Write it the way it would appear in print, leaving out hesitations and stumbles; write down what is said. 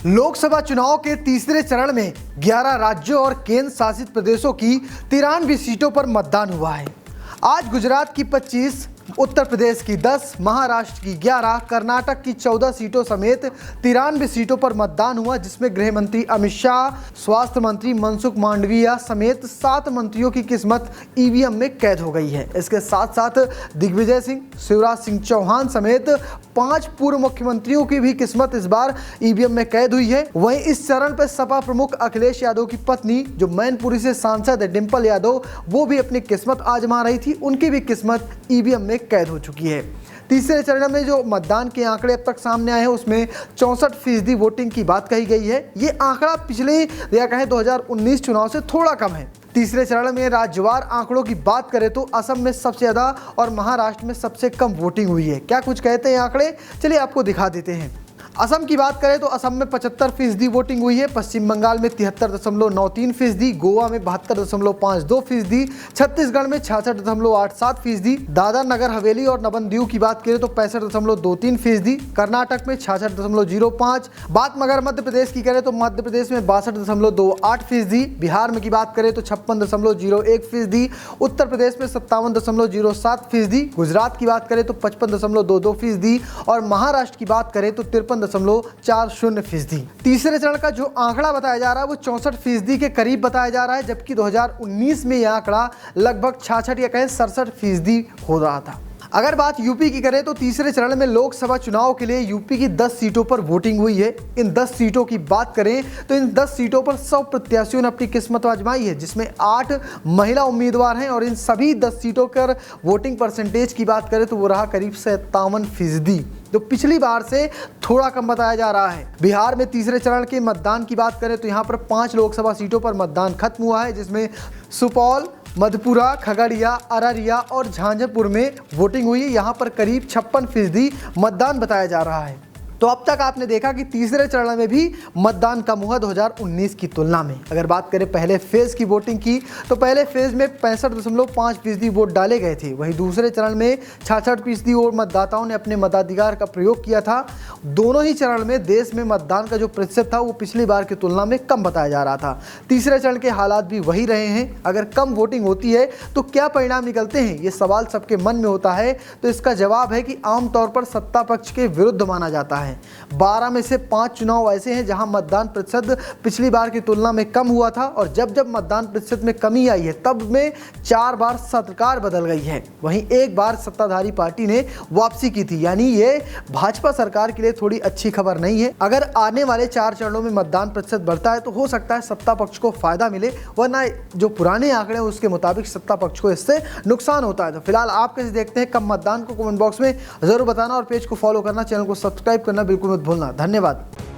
लोकसभा चुनाव के तीसरे चरण में 11 राज्यों और केंद्र शासित प्रदेशों की 93 सीटों पर मतदान हुआ है। आज गुजरात की 25, उत्तर प्रदेश की 10, महाराष्ट्र की 11, कर्नाटक की 14 सीटों समेत 93 सीटों पर मतदान हुआ, जिसमें गृह मंत्री अमित शाह, स्वास्थ्य मंत्री मनसुख मांडविया समेत 7 मंत्रियों की किस्मत ईवीएम में कैद हो गई है। इसके साथ साथ दिग्विजय सिंह, शिवराज सिंह चौहान समेत 5 पूर्व मुख्यमंत्रियों की भी किस्मत इस बार ईवीएम में कैद हुई है। वहीं इस चरण पर सपा प्रमुख अखिलेश यादव की पत्नी, जो मैनपुरी से सांसद है, डिंपल यादव, वो भी अपनी किस्मत आजमा रही थी। उनकी भी किस्मत ईवीएम में कैद हो चुकी है। तीसरे चरण में जो मतदान के आंकड़े अब तक सामने आए हैं, उसमें 64% वोटिंग की बात कही गई है। ये आंकड़ा पिछले या कहें 2019 चुनाव से थोड़ा कम है। तीसरे चरण में राज्यवार आंकड़ों की बात करें तो असम में सबसे ज़्यादा और महाराष्ट्र में सबसे कम वोटिंग हुई है। क्या कुछ कहते हैं आंकड़े, चलिए आपको दिखा देते हैं। असम की बात करें तो असम में 75% वोटिंग हुई है, पश्चिम बंगाल में 73.93%, गोवा में 72.52%, छत्तीसगढ़ में 66.87%, दादर नगर हवेली और नबन दीव की बात करें तो 65.23%, कर्नाटक में 66.05%, बात मगर मध्य प्रदेश की करें तो मध्य प्रदेश में 62.28%, बिहार में की बात करें तो 56.01%, उत्तर प्रदेश में 57.07%, गुजरात की बात करें तो 55.22% और महाराष्ट्र की बात करें तो 53.40%। तीसरे चरण का जो आंकड़ा बताया जा रहा है वो 64% के करीब बताया जा रहा है, जबकि 2019 में यह आंकड़ा लगभग 66 या कहें 67% हो रहा था। अगर बात यूपी की करें तो तीसरे चरण में लोकसभा चुनाव के लिए यूपी की 10 सीटों पर वोटिंग हुई है। इन 10 सीटों की बात करें तो इन 10 सीटों पर 100 प्रत्याशियों ने अपनी किस्मत आजमाई है, जिसमें 8 महिला उम्मीदवार हैं और इन सभी 10 सीटों पर वोटिंग परसेंटेज की बात करें तो वो रहा करीब 57%, जो पिछली बार से थोड़ा कम बताया जा रहा है। बिहार में तीसरे चरण के मतदान की बात करें तो यहाँ पर 5 लोकसभा सीटों पर मतदान खत्म हुआ है, जिसमें सुपौल, मधेपुरा, खगड़िया, अररिया और झांझरपुर में वोटिंग हुई है। यहाँ पर करीब 56% मतदान बताया जा रहा है। तो अब तक आपने देखा कि तीसरे चरण में भी मतदान कम हुआ 2019 की तुलना में। अगर बात करें पहले फेज की वोटिंग की तो पहले फेज में 65.5% वोट डाले गए थे। वहीं दूसरे चरण में 66% और मतदाताओं ने अपने मताधिकार का प्रयोग किया था। दोनों ही चरण में देश में मतदान का जो प्रतिशत था वो पिछली बार की तुलना में कम बताया जा रहा था। तीसरे चरण के हालात भी वही रहे हैं। अगर कम वोटिंग होती है तो क्या परिणाम निकलते हैं, ये सवाल सबके मन में होता है। तो इसका जवाब है कि आमतौर पर सत्ता पक्ष के विरुद्ध माना जाता है। 12 में से 5 चुनाव ऐसे हैं जहां मतदान प्रतिशत पिछली बार की तुलना में कम हुआ था और जब मतदान प्रतिशत में कमी आई है तब में 4 बार सरकार बदल गई है। वहीं एक बार सत्ताधारी पार्टी ने वापसी की थी, यानी ये भाजपा सरकार के लिए थोड़ी अच्छी खबर नहीं है। अगर आने वाले 4 चरणों में मतदान प्रतिशत बढ़ता है तो हो सकता है सत्ता पक्ष को फायदा मिले, वरना जो पुराने आंकड़े हैं उसके मुताबिक सत्ता पक्ष को इससे नुकसान होता है। तो फिलहाल आप कैसे देखते हैं, कम मतदान को कमेंट बॉक्स में जरूर बताना और पेज को फॉलो करना, चैनल को सब्सक्राइब करना बिल्कुल मत भूलना। धन्यवाद।